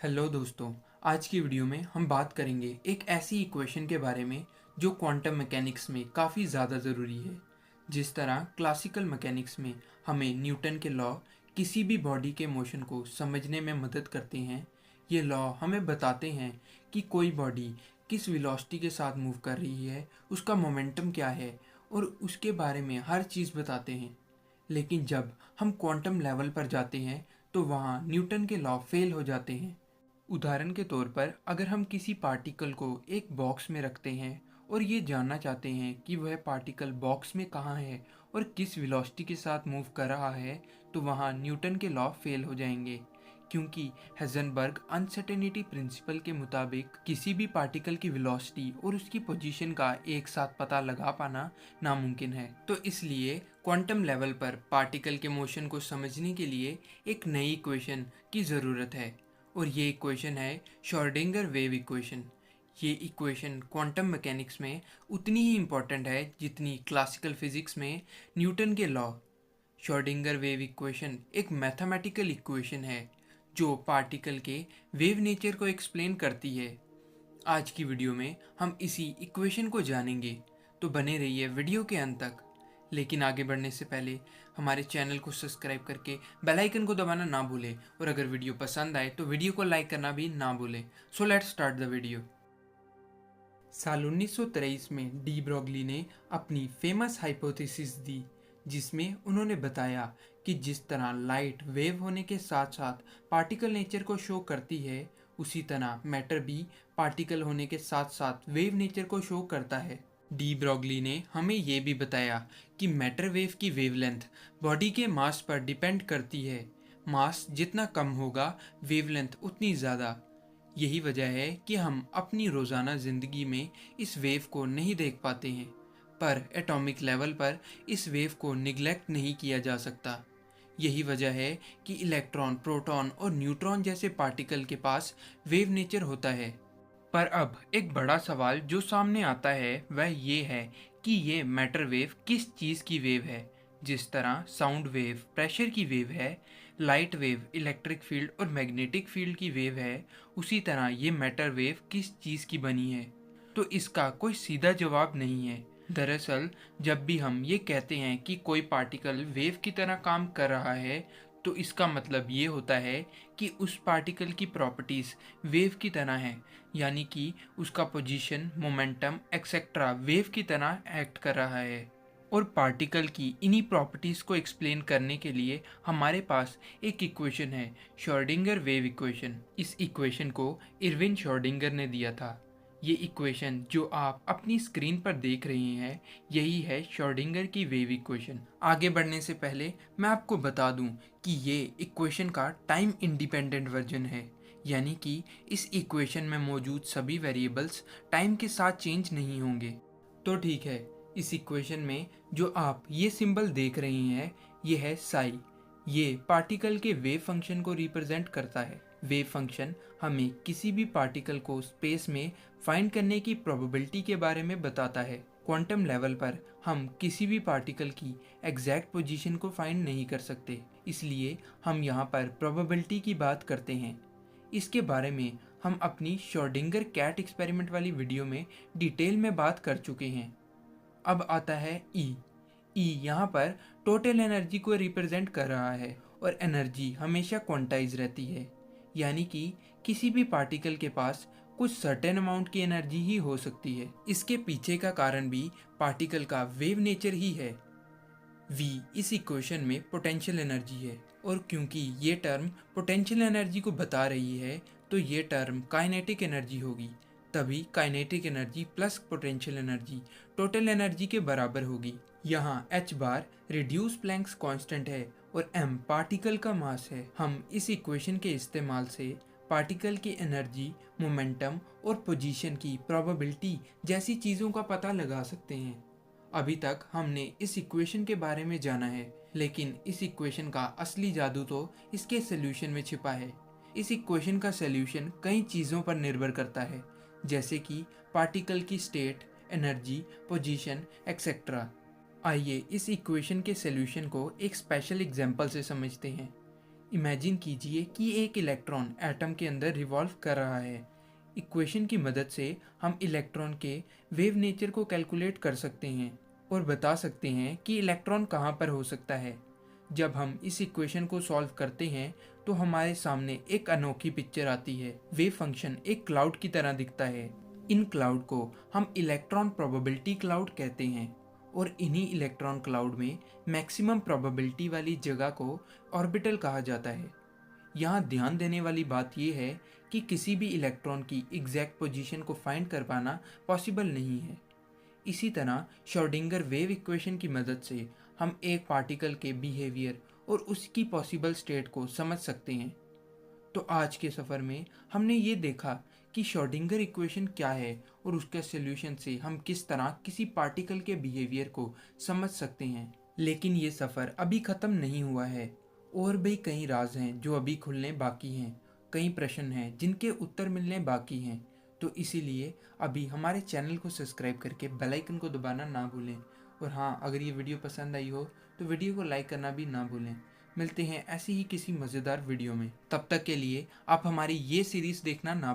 Hello दोस्तों। आज की वीडियो में हम बात करेंगे एक ऐसी इक्वेशन के बारे में जो क्वांटम मैकेनिक्स में काफ़ी ज़्यादा ज़रूरी है। जिस तरह क्लासिकल मैकेनिक्स में हमें न्यूटन के लॉ किसी भी बॉडी के मोशन को समझने में मदद करते हैं, ये लॉ हमें बताते हैं कि कोई बॉडी किस वेलोसिटी के साथ मूव कर रही है, उसका मोमेंटम क्या है और उसके बारे में हर चीज़ बताते हैं। लेकिन जब हम क्वांटम लेवल पर जाते हैं तो वहाँ न्यूटन के लॉ फेल हो जाते हैं। उदाहरण के तौर पर अगर हम किसी पार्टिकल को एक बॉक्स में रखते हैं और ये जानना चाहते हैं कि वह पार्टिकल बॉक्स में कहाँ है और किस वेलोसिटी के साथ मूव कर रहा है, तो वहाँ न्यूटन के लॉ फेल हो जाएंगे, क्योंकि हेज़नबर्ग अनसर्टेनिटी प्रिंसिपल के मुताबिक किसी भी पार्टिकल की वेलोसिटी और उसकी पोजीशन का एक साथ पता लगा पाना नामुमकिन है। तो इसलिए क्वांटम लेवल पर पार्टिकल के मोशन को समझने के लिए एक नई इक्वेशन की ज़रूरत है, और ये इक्वेशन है श्रोडिंगर वेव इक्वेशन। ये इक्वेशन क्वांटम मैकेनिक्स में उतनी ही इम्पॉर्टेंट है जितनी क्लासिकल फिजिक्स में न्यूटन के लॉ। श्रोडिंगर वेव इक्वेशन एक मैथमेटिकल इक्वेशन है जो पार्टिकल के वेव नेचर को एक्सप्लेन करती है। आज की वीडियो में हम इसी इक्वेशन को जानेंगे, तो बने रहिए वीडियो के अंत तक। लेकिन आगे बढ़ने से पहले हमारे चैनल को सब्सक्राइब करके बेल आइकन को दबाना ना भूलें, और अगर वीडियो पसंद आए तो वीडियो को लाइक करना भी ना भूलें। So let's start the video. साल 1923 में डी ब्रॉगली ने अपनी फेमस हाइपोथेसिस दी, जिसमें उन्होंने बताया कि जिस तरह लाइट वेव होने के साथ साथ पार्टिकल नेचर को शो करती है, उसी तरह मैटर भी पार्टिकल होने के साथ साथ वेव नेचर को शो करता है। डी ब्रॉगली ने हमें ये भी बताया कि मैटर वेव की वेवलेंथ बॉडी के मास पर डिपेंड करती है। मास जितना कम होगा, वेवलेंथ उतनी ज़्यादा। यही वजह है कि हम अपनी रोज़ाना ज़िंदगी में इस वेव को नहीं देख पाते हैं, पर एटॉमिक लेवल पर इस वेव को निगलेक्ट नहीं किया जा सकता। यही वजह है कि इलेक्ट्रॉन, प्रोटॉन और न्यूट्रॉन जैसे पार्टिकल के पास वेव नेचर होता है। पर अब एक बड़ा सवाल जो सामने आता है वह ये है कि ये मैटर वेव किस चीज़ की वेव है। जिस तरह साउंड वेव प्रेशर की वेव है, लाइट वेव इलेक्ट्रिक फील्ड और मैग्नेटिक फील्ड की वेव है, उसी तरह ये मैटर वेव किस चीज़ की बनी है। तो इसका कोई सीधा जवाब नहीं है। दरअसल जब भी हम ये कहते हैं कि कोई पार्टिकल वेव की तरह काम कर रहा है, तो इसका मतलब ये होता है कि उस पार्टिकल की प्रॉपर्टीज़ वेव की तरह हैं, यानी कि उसका पोजीशन, मोमेंटम एक्सेट्रा वेव की तरह एक्ट कर रहा है। और पार्टिकल की इन्हीं प्रॉपर्टीज़ को एक्सप्लेन करने के लिए हमारे पास एक इक्वेशन है, श्रोडिंगर वेव इक्वेशन। इस इक्वेशन को इरविन श्रोडिंगर ने दिया था। ये इक्वेशन जो आप अपनी स्क्रीन पर देख रहे हैं, यही है श्रोडिंगर की वेव इक्वेशन। आगे बढ़ने से पहले मैं आपको बता दूं कि ये इक्वेशन का टाइम इंडिपेंडेंट वर्जन है, यानी कि इस इक्वेशन में मौजूद सभी वेरिएबल्स टाइम के साथ चेंज नहीं होंगे। तो ठीक है, इस इक्वेशन में जो आप ये सिंबल देख रहे हैं, ये है साई। ये पार्टिकल के वेव फंक्शन को रिप्रेजेंट करता है। वेव फंक्शन हमें किसी भी पार्टिकल को स्पेस में फाइंड करने की प्रोबेबिलिटी के बारे में बताता है। क्वांटम लेवल पर हम किसी भी पार्टिकल की एग्जैक्ट पोजीशन को फाइंड नहीं कर सकते, इसलिए हम यहाँ पर प्रोबेबिलिटी की बात करते हैं। इसके बारे में हम अपनी श्रोडिंगर कैट एक्सपेरिमेंट वाली वीडियो में डिटेल में बात कर चुके हैं। अब आता है ई। यहाँ पर टोटल एनर्जी को रिप्रेजेंट कर रहा है, और एनर्जी हमेशा क्वांटाइज रहती है, यानी कि किसी भी पार्टिकल के पास कुछ सर्टेन अमाउंट की एनर्जी ही हो सकती है। इसके पीछे का कारण भी पार्टिकल का वेव नेचर ही है। V इस इक्वेशन में पोटेंशियल एनर्जी है, और क्योंकि ये टर्म पोटेंशियल एनर्जी को बता रही है, तो ये टर्म काइनेटिक एनर्जी होगी। तभी kinetic energy plus potential energy total energy के बराबर होगी। यहाँ h बार रिड्यूस प्लैंक्स कांस्टेंट है और m पार्टिकल का मास है। हम इस इक्वेशन के इस्तेमाल से पार्टिकल की एनर्जी, मोमेंटम और पोजीशन की प्रोबेबिलिटी जैसी चीज़ों का पता लगा सकते हैं। अभी तक हमने इस इक्वेशन के बारे में जाना है, लेकिन इस इक्वेशन का असली जादू तो इसके सॉल्यूशन में छिपा है। इस इक्वेशन का सॉल्यूशन कई चीज़ों पर निर्भर करता है, जैसे कि पार्टिकल की स्टेट, एनर्जी, पोजीशन एक्सेट्रा। आइए इस इक्वेशन के सॉल्यूशन को एक स्पेशल एग्जांपल से समझते हैं। इमेजिन कीजिए कि एक इलेक्ट्रॉन एटम के अंदर रिवॉल्व कर रहा है। इक्वेशन की मदद से हम इलेक्ट्रॉन के वेव नेचर को कैलकुलेट कर सकते हैं और बता सकते हैं कि इलेक्ट्रॉन कहाँ पर हो सकता है। जब हम इस इक्वेशन को सॉल्व करते हैं तो हमारे सामने एक अनोखी पिक्चर आती है। वेव फंक्शन एक क्लाउड की तरह दिखता है। इन क्लाउड को हम इलेक्ट्रॉन प्रोबेबिलिटी क्लाउड कहते हैं और इन्हीं इलेक्ट्रॉन क्लाउड में मैक्सिमम प्रोबेबिलिटी वाली जगह को ऑर्बिटल कहा जाता है। यहाँ ध्यान देने वाली बात यह है कि किसी भी इलेक्ट्रॉन की एग्जैक्ट पोजीशन को फाइंड कर पाना पॉसिबल नहीं है। इसी तरह श्रोडिंगर वेव इक्वेशन की मदद से हम एक पार्टिकल के बिहेवियर और उसकी पॉसिबल स्टेट को समझ सकते हैं। तो आज के सफ़र में हमने ये देखा कि श्रोडिंगर इक्वेशन क्या है और उसके सॉल्यूशन से हम किस तरह किसी पार्टिकल के बिहेवियर को समझ सकते हैं। लेकिन ये सफ़र अभी ख़त्म नहीं हुआ है और भी कई राज हैं जो अभी खुलने बाकी हैं। कई प्रश्न हैं जिनके उत्तर मिलने बाकी हैं। तो इसीलिए अभी हमारे चैनल को सब्सक्राइब करके बेल आइकन को दबाना ना भूलें। और हाँ, अगर ये वीडियो पसंद आई हो तो वीडियो को लाइक करना भी ना भूलें। मिलते हैं ऐसी ही किसी मज़ेदार वीडियो में। तब तक के लिए आप हमारी ये सीरीज़ देखना ना